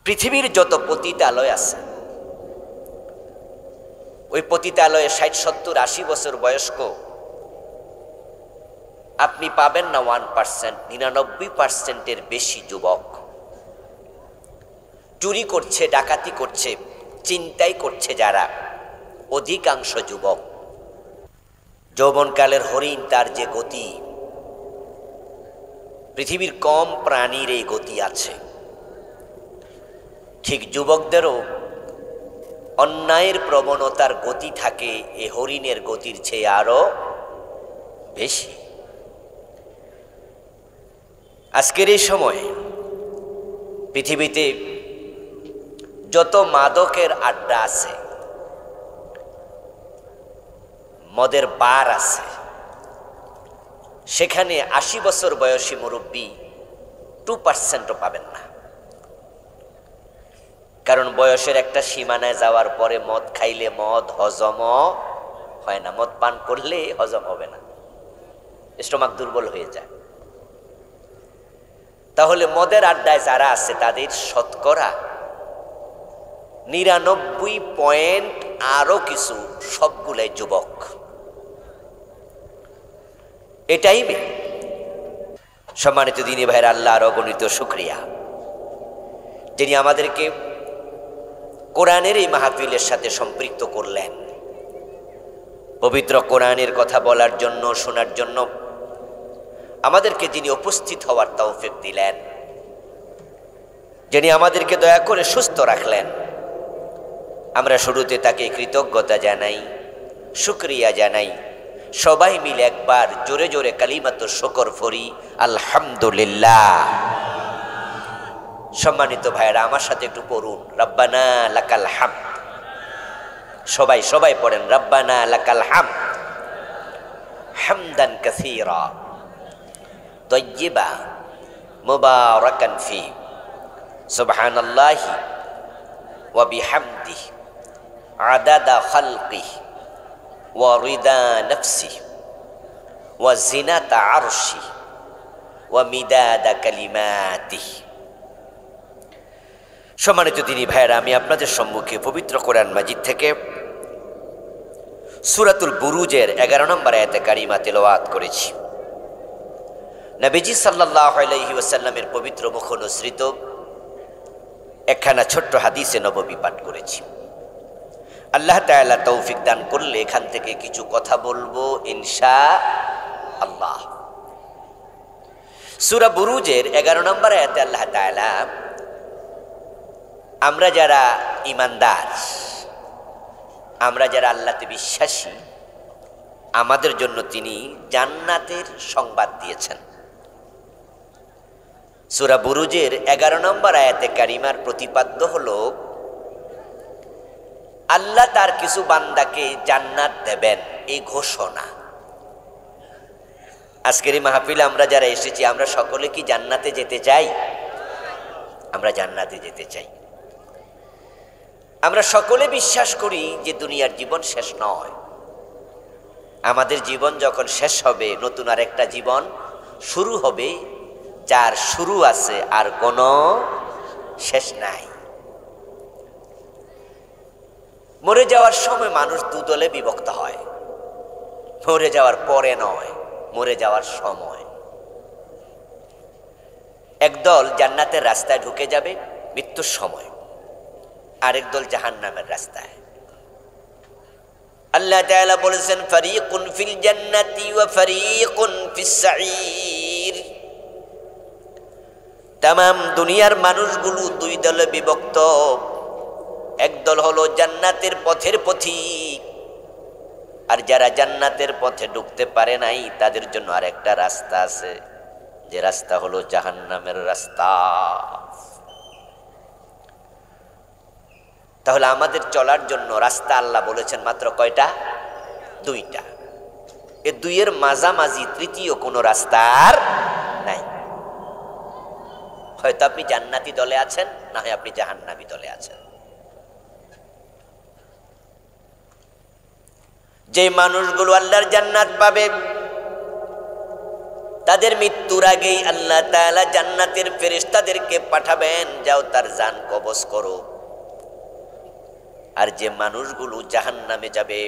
পৃথিবীর যত পতিতালয় আছে, ওই পতিতালয়ে ৬০, ৭০, ৮০ বছর বয়স্ক আপনি পাবেন না 1%, ৯৯%-এর বেশি যুবক। চুরি করছে, ডাকাতি করছে, চিন্তাই করছে যারা, অধিকাংশ যুবক। যৌবনকালের হরিণ তার যে গতি, পৃথিবীর কম প্রাণীর এই গতি আছে। ঠিক যুবকদেরও অন্যায়ের প্রবণতার গতি থাকে এ হরিণের গতির চেয়ে আরো বেশি। আজকের এই সময়ে পৃথিবীতে যত মাদকের আড্ডা আছে, মদের বার আছে, সেখানে ৮০ বছর বয়সী মুরব্বী 2%ও পাবেন না। কারণ বয়সের একটা সীমানায় যাওয়ার পরে মদ খাইলে মদ হজম হয় না, মদ পান করলে হজম হবে না, স্টোমাক দুর্বল হয়ে যায়। তাহলে মদের আড্ডায় যারা আছে তাদের শতকরা ৯৯ আরো কিছু সবগুলাই যুবক। এটাই সম্মানিত দিনী ভাইয়ের আল্লাহর অগণিত শুকরিয়া, যিনি আমাদেরকে কোরআনের এই মাহফিলের সাথে সম্পৃক্ত করলেন, পবিত্র কোরআনের কথা বলার জন্য, শোনার জন্য আমাদেরকে যিনি উপস্থিত হওয়ার তৌফিক দিলেন, যিনি আমাদেরকে দয়া করে সুস্থ রাখলেন। আমরা শুরুতে তাকে কৃতজ্ঞতা জানাই, শুকরিয়া জানাই। সবাই মিলে একবার জোরে জোরে কালিমাতুশ শুকর পড়ি, আলহামদুলিল্লাহ। সম্মানিত ভাইরা আমার সাথে একটু পড়ুন, রব্বানা লাকাল হামদ। সবাই সবাই পড়েন, রব্বানা লাকাল হামদ হামদান কাসীরা তাইয়্যিবা মুবারাকান ফি সুবহানাল্লাহি ওয়া বিহামদিহি আদাদা খালকিহি ওয়া রিদা নাফসিহি ওয়া জিনাতা আরশিহি ওয়া মিদাদা কালিমাতিহি। সম্মানিত দিনী ভাইয়েরা, আমি আপনাদের সম্মুখে পবিত্র কোরআন মাজিদ থেকে সূরাতুল বুরুজের 11 নম্বর আয়াতে কারিমা তেলাওয়াত করেছি। নবীজি সাল্লাল্লাহু আলাইহি ওয়াসাল্লামের পবিত্র মুখ অনুসৃত একখানা ছোট্ট হাদিসে নববী পাঠ করেছি। আল্লাহ তাআলা তৌফিক দান করলে এখান থেকে কিছু কথা বলবো ইনশাআল্লাহ। সূরা বুরুজের 11 নম্বর আয়াতে আল্লাহ তাআলা আমরা যারা ঈমানদার, আমরা যারা আল্লাহতে বিশ্বাসী, আমাদের জন্য তিনি জান্নাতের সংবাদ দিয়েছেন। সূরা বুরুজের 11 নম্বর আয়াতে কারিমার প্রতিপাদ্য হলো আল্লাহ তার কিছু বান্দাকে জান্নাত দেবেন, এই ঘোষণা। আজকের এই মাহফিলে আমরা যারা এসেছি, আমরা সকলে কি জান্নাতে যেতে চাই? আমরা জান্নাতে যেতে চাই। আমরা সকলে বিশ্বাস করি যে দুনিয়ার জীবন শেষ নয়। আমাদের জীবন যখন শেষ হবে, নতুন আর একটা জীবন শুরু হবে, যার শুরু আছে আর কোনো শেষ নাই। মরে যাওয়ার সময় মানুষ দুদলে বিভক্ত হয়, মরে যাওয়ার পরে নয়, মরে যাওয়ার সময়। একদল জান্নাতের রাস্তায় ঢুকে যাবে মৃত্যুর সময়, আরেক দল জাহান্নামের রাস্তায়। আল্লাহ তাআলা বলেছেন, ফারিকুন ফিল জান্নাতি ওয়া ফারিকুন ফিস সাঈর। তামাম দুনিয়ার মানুষগুলো দুই দলে বিভক্ত। একদল হলো জান্নাতের পথের পথিক, আর যারা জান্নাতের পথে ঢুকতে পারে নাই তাদের জন্য আরেকটা রাস্তা আছে, যে রাস্তা হলো জাহান্নামের রাস্তা। তাহলে আমাদের চলার জন্য রাস্তা আল্লাহ বলেছেন মাত্র কয়টা? দুইটা। এ দুইয়ের মাঝামাঝি তৃতীয় কোনো রাস্তা আর নাই। হয়তো আপনি জান্নাতি দলে আছেন, না হয় আপনি জাহান্নামী দলে আছেন। যে মানুষগুলো আল্লাহর জান্নাত পাবে, তাদের মৃত্যুর আগেই আল্লাহ তাআলা জান্নাতের ফেরেশতাদেরকে পাঠাবেন, যাও তার জান কবজ করো। আর যে মানুষগুলো জাহান্নামে যাবে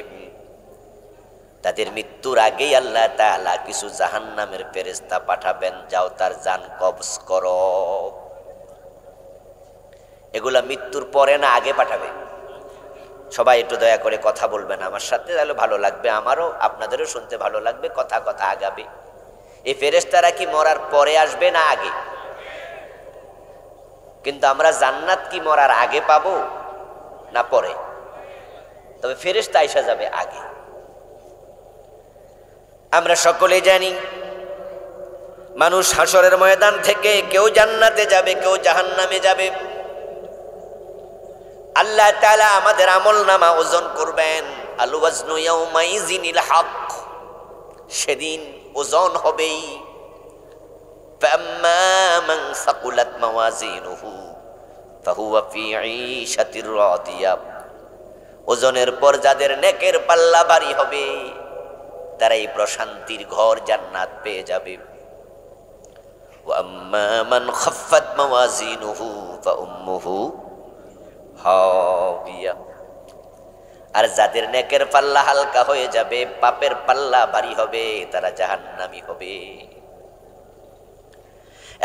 তাদের মৃত্যুর আগেই আল্লাহ তাআলা কিছু জাহান্নামের ফেরেশতা পাঠাবেন, যাও তার জান কবজ করো। এগুলা মৃত্যুর পরে না আগে পাঠাবে? সবাই একটু দয়া করে কথা বলবেন আমার সাথে, তাহলে ভালো লাগবে, আমারও আপনাদেরও শুনতে ভালো লাগবে, কথা কথা আগাবে। এই ফেরেশতারা কি মরার পরে আসবে না আগে? কিন্তু আমরা জান্নাত কি মরার আগে পাবো না পরে? তবে ফেরেশতা আইসা যাবে আগে। আমরা সকলে জানি মানুষ হাসরের ময়দান থেকে কেউ জান্নাতে যাবে, কেউ জাহান্নামে যাবে। আল্লাহ তাআলা আমাদের আমলনামা ওজন করবেন। আল ওয়াজনু ইয়াউমাইযিনিল হক, সেদিন ওজন হবেই। ফাম্মা মান সাকুলাত মাওয়াজিনুহু ফাহুয়া ফি ঈশাতির রাদিয়া, ওজনের পর যাদের নেকের পাল্লা ভারী হবে তারা এই প্রশান্তির ঘর জান্নাত পেয়ে যাবে। ওয়া আম্মা মান খাফফাত মাওয়াজিনুহু ফাউম্মুহু হাবিয়া, আর যাদের নেকের পাল্লা হালকা হয়ে যাবে, পাপের পাল্লা ভারী হবে, তারা জাহান্নামী হবে।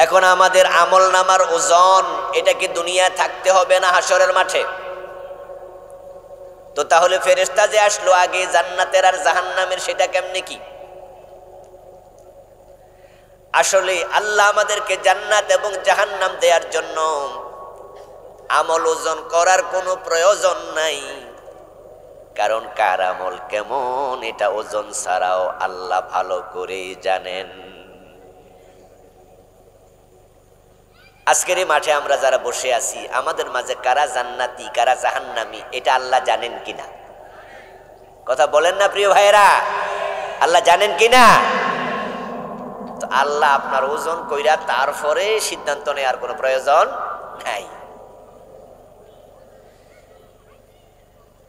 এখন আমাদের আমল নামার ওজন, এটা কি দুনিয়া থাকতে হবে না হাসরের মাঠে? তো তাহলে ফেরেশতা যে আসলো আগে জান্নাতের আর জাহান্নামের, সেটা কেমনে কি? আসলে আল্লাহ আমাদেরকে জান্নাত এবং জাহান্নাম দেওয়ার জন্য আমল ওজন করার কোনো প্রয়োজন নাই, কারণ কার আমল কেমন এটা ওজন ছাড়াও আল্লাহ ভালো করেই জানেন। আজকের এই মাঠে আমরা যারা বসে আছি, আমাদের মাঝে কারা জান্নাতি কারা জাহান্নামী এটা আল্লাহ জানেন কিনা? কথা বলেন না প্রিয় ভাইয়েরা, আল্লাহ জানেন কিনা? তো আল্লাহ আপনার ওজন কইরা তারপরে সিদ্ধান্ত নেওয়ার কোনো প্রয়োজন নাই।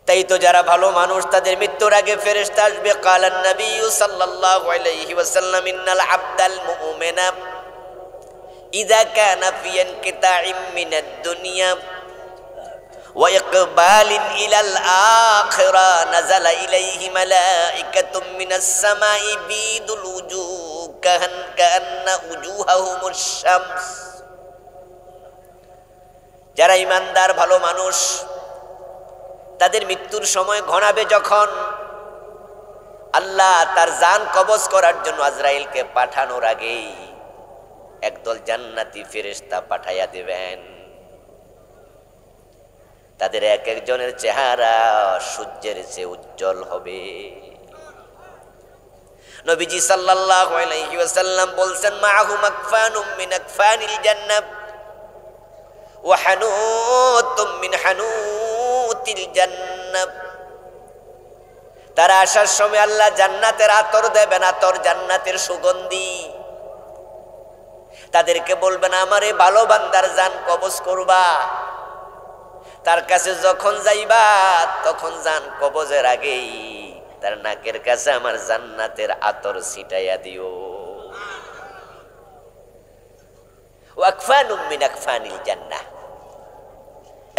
তাই তো যারা ভালো মানুষ তাদের মৃত্যুর আগে ফেরেশতা আসবে। কালান নবী সাল্লাল্লাহু আলাইহি ওয়াসাল্লাম ইন্নাল আবদাল মুমিনা ইযা কানা ফি ইনকিতাইম মিনাদ দুনিয়া ওয়া ইকবালিন ইলাল আখিরা নাযালা ইলাইহি মালাইকাতুম মিনাস সামাই বিদুল উজুহ কাআন্না উজুহাহুমুশ শামস। যারা ঈমানদার ভালো মানুষ তাদের মৃত্যুর সময় ঘনাবে যখন, আল্লাহ তার জান কবজ করার জন্য আজরাইলকে পাঠানোর আগেই একদল জান্নাতি ফেরেশতা পাঠাইয়া দিবেন। তাদের এক একজনের চেহারা সূর্যের চেয়ে উজ্জ্বল হবে। নবীজি সাল্লাল্লাহু আলাইহি ওয়াসাল্লাম বলছেন, মাআহু মাকফানুম মিন আকফানিল জান্নাহ ওয়া হানুতুম মিন হানুতিল জান্নাহ। তারা আসার সময় আল্লাহ জান্নাতের আতর দেবেন, আতর জান্নাতের সুগন্ধি। তাদেরকে বলবেন, আমারে ভালো বান্দার জান কবজ করবা। তার কাছে যখন যাইবা তখন জান কবজের আগেই তার নাকের কাছে আমার জান্নাতের আতর ছিটাইয়া দিও। ওয়াকফানুম মিন আকফানিল জান্নাহ,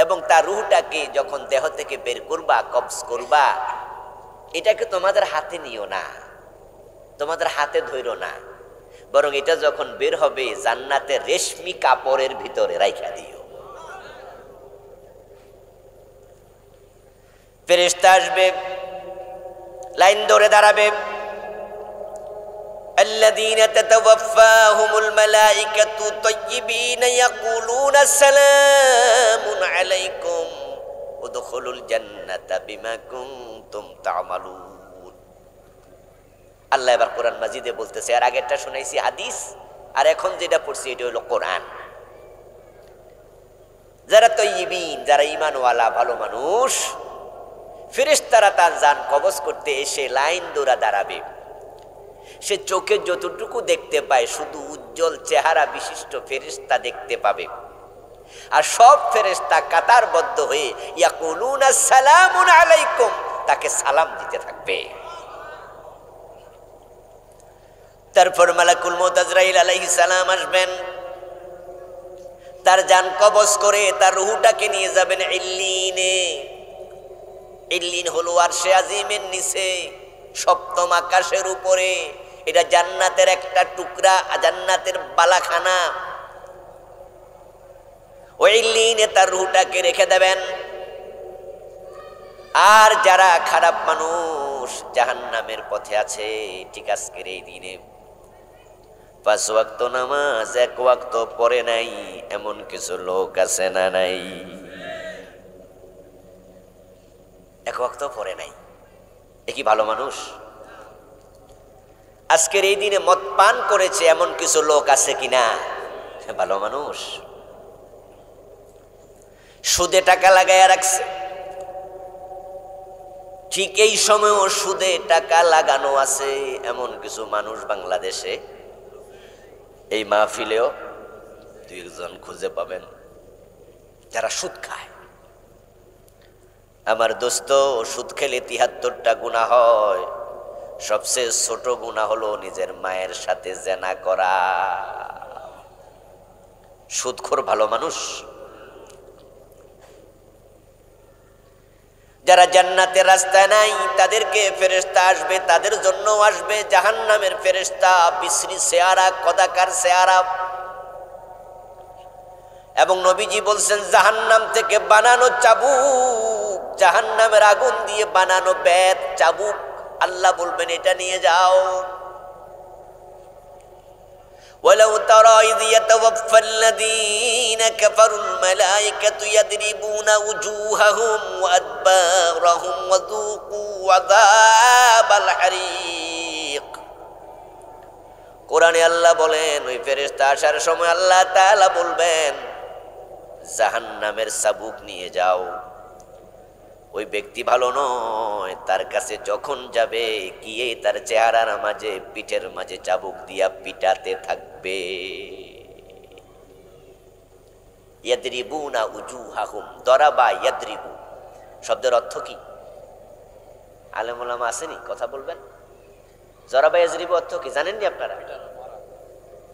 এবং তার রূহটাকে যখন দেহ থেকে বের করবা, কবজ করবা, এটাকে তোমাদের হাতে নিও না, তোমাদের হাতে ধইরো না, বরং এটা যখন বের হবে জান্নাতের রেশমি কাপড়ের ভিতরে রাইখা দিও। ফেরেশতা আসবে, লাইন ধরে দাঁড়াবে। الذين تتوفاهم الملائكة طيبين يقولون سلام عليكم ادخلوا الجنة بما كنتم تعملون। আল্লাহ এবার কোরআন মাজিদে বলতেছে, আর আগেরটা শুনাইছি হাদিস, আর এখন যেটা পড়ছি এটা হলো কোরআন। যারা তয়্যিবিন, যারা ঈমানওয়ালা ভালো মানুষ, ফেরেশতারা তার জান কবজ করতে এসে লাইন ধরে দাঁড়াবে। সে চোখে যতটুকু দেখতে পায় শুধু উজ্জ্বল চেহারা বিশিষ্ট ফেরেশতা দেখতে পাবে। আর সব ফেরেশতা কাতারবদ্ধ হয়ে ইয়াকুলুনা সালামুন আলাইকুম, তাকে সালাম দিতে থাকবে। তারপর মালাকুল মউত আজরাইল আলাইহিস সালাম আসবেন, তার জান কবজ করে তার রূহটাকে নিয়ে যাবেন ইল্লিনে। ইল্লিন হলো আরশে আজিমের নিচে, সপ্তম আকাশের উপরে। এটা জান্নাতের একটা টুকরা, জান্নাতের বালাখানা। ওই ইল্লিনে তার রূহটাকে রেখে দেবেন। আর যারা খারাপ মানুষ জাহান্নামের পথে আছে, ঠিক আজকের এই দিনে 5 ওয়াক্ত নামাজ 1 ওয়াক্ত পড়ে নাই, এমন কিছু লোক আছে না নাই? 1 ওয়াক্ত পড়ে নাই, এ কি ভালো মানুষ? আজকের এই দিনে মদ পান করেছে এমন কিছু লোক আছে কিনা? ভালো মানুষ। সুদে টাকা লাগাইয়া রাখছে, ঠিক এই সময়ও সুদে টাকা লাগানো আছে এমন কিছু মানুষ বাংলাদেশে, এই মাহফিলেও 2 জন খুঁজে পাবেন যারা সুদ খায়। আমার দোস্ত, সুদ খেলে 73টা গুনাহ হয়। সবচেয়ে ছোট গুনাহ হলো নিজের মায়ের সাথে জেনা করা। সুদখোর ভালো মানুষ? যারা জান্নাতের রাস্তায় নাই তাদেরকে ফেরেশতা আসবে, তাদের জন্য আসবে জাহান্নামের ফেরেশতা, বিশ্রী চেহারা, কদাকার চেহারা। এবং নবীজি বলছেন জাহান্নাম থেকে বানানো চাবুক, জাহান্নামের আগুন দিয়ে বানানো বেত চাবুক, আল্লাহ বলবেন এটা নিয়ে যাও। ওয়ালাউ তারা ইয ইয়াতাওয়াফাল্লাযীনা কাফারুল মালায়েকাতু ইয়াদরিবুনা উজুহাহুম ওয়া আদবারাহুম ওয়া যুকু আযাবাল হারিক। কোরআনে আল্লাহ বলেন ওই ফেরেশতা আসার সময় আল্লাহ তাআলা বলবেন জাহান্নামের চাবুক নিয়ে যাও। ওই ব্যক্তি ভালো নয়, তার কাছে যখন যাবে গিয়ে তার চেহারার মাঝে, পিঠের মাঝে চাবুক দিয়া পিটাতে থাকবে। ইয়াদরিবুনা উজুহাহুম, দরাবা ইয়াদরিবু শব্দের অর্থ কি? আলেম ওলামা আসেনি, কথা বলবেন। জরাবা ইয়াদরিবু অর্থ কি জানেননি আপনারা?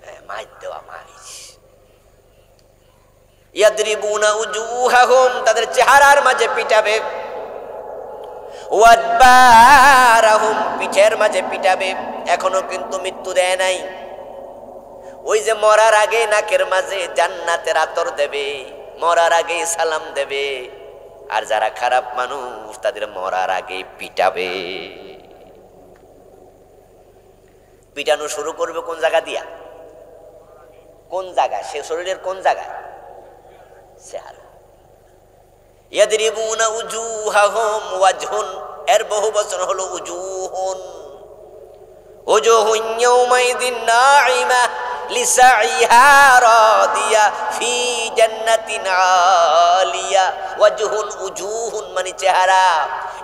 হ্যাঁ, মাইর দেওয়া, মাইর। ইয়াদরিবুনা উজুহাহুম, তাদের চেহারার মাঝে পিটাবে। ওয়াদবারাহুম, পিঠের মাঝে পিটাবে। এখনো কিন্তু মৃত্যু দেয় নাই। ওই যে মরার আগে নাকের মাঝে জান্নাতের আতর দেবে, মরার আগে সালাম দেবে। আর যারা খারাপ মানুষ তাদের মরার আগে পিটাবে। পিটানো শুরু করবে কোন জায়গা দিয়া? কোন জায়গা? সে শরীরের কোন জায়গায়? চেহারা। ইয়াদরিবুনা উজুহাহুম, ওয়াজহুন এর বহু বচন হলো উজুহুন। উজুহুন ইয়াউমাইযিন নাঈমা লিসাইহা রাদিয়া ফি জান্নাতিন আলিয়া। ওয়াজহুন, উজুহুন মানে চেহারা।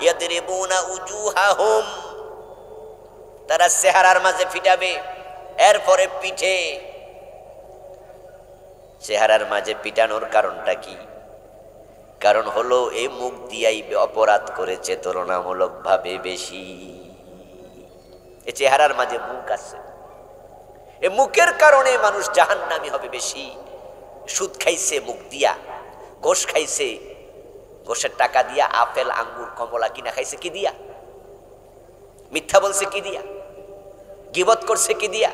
ইয়াদরিবুনা উজুহাহুম, তারা চেহারার মাঝে পিটাবে। এরপরে পিঠে। চেহারার মাঝে পিটানোর কারণটা কি? কারণ হলো এই মুখ দিয়াই অপরাধ করেছে তুলনামূলক ভাবে বেশি। এ চেহারার মাঝে মুখ আছে, এ মুখের কারণে মানুষ জাহান্নামী হবে বেশি। সুদ খাইছে মুখ দিয়া, ঘোষ খাইছে, ঘোষের টাকা দিয়া, আপেল আঙ্গুর কমলা কিনা খাইছে কি দিয়া? মিথ্যা বলছে কি দিয়া? গীবত করছে কি দিয়া?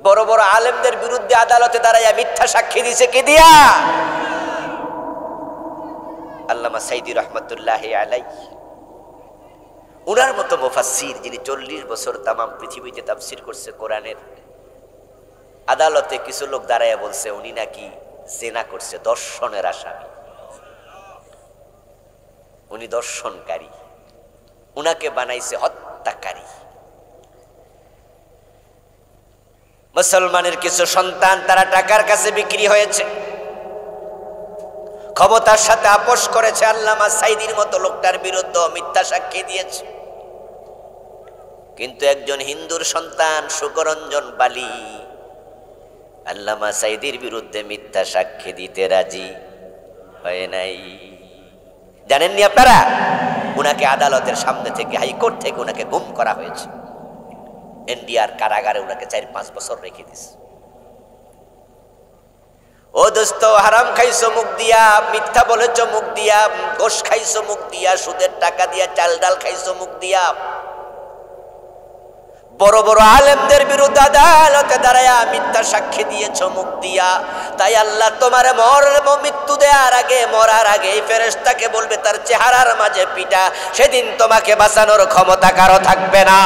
বড় বড় আলেমদের বিরুদ্ধে আদালতে দাঁড়াইয়া মিথ্যা সাক্ষী দিছে কি দিয়া? আল্লামা সাইদি রহমতুল্লাহি আলাইহি, উনার মতো মুফাসসির যিনি 40 বছর তামাম পৃথিবীতে তাফসীর করছে কোরআনের, আদালতে কিছু লোক দাঁড়াইয়া বলছে উনি নাকি জিনা করছে, দর্শনের আসামি, উনি দর্শনকারী, উনাকে বানাইছে হত্যাকারী। মুসলমানের কিছু সন্তান তারা টাকার কাছে বিক্রি হয়েছে, ক্ষমতার সাথে আপোষ করেছে, আল্লামা সাইদির মতো লোকটার বিরুদ্ধে মিথ্যা সাক্ষী দিয়েছে। কিন্তু একজন হিন্দুর সন্তান সুকরঞ্জন বালি আল্লামা সাইদির বিরুদ্ধে মিথ্যা সাক্ষী দিতে রাজি হয় নাই। জানেননি আপনারা? উনাকে আদালতের সামনে থেকে, হাইকোর্ট থেকে উনাকে গুম করা হয়েছে। ইন্ডিয়ার কারাগারে ওনাকে 4-5 বছর রেখে দিছে। ও দোস্ত, হারাম খাইছো মুখ দিয়া, মিথ্যা বলেছো মুখ দিয়া, ঘোষ খাইছো মুখ দিয়া, সুদের টাকা দিয়া, চাল ডাল খাইছো মুখ দিয়া, বড় বড় আলেমদের বিরুদ্ধে আদালতে দাঁড়ায়া মিথ্যা সাক্ষী দিয়েছো মুখ দিয়া। তাই আল্লাহ তোমার মৃত্যু দেওয়ার আগে, মরার আগে এই ফেরেশতাকে বলবে তার চেহারার মাঝে পিটা, সেদিন তোমাকে বাঁচানোর ক্ষমতা কারো থাকবে না।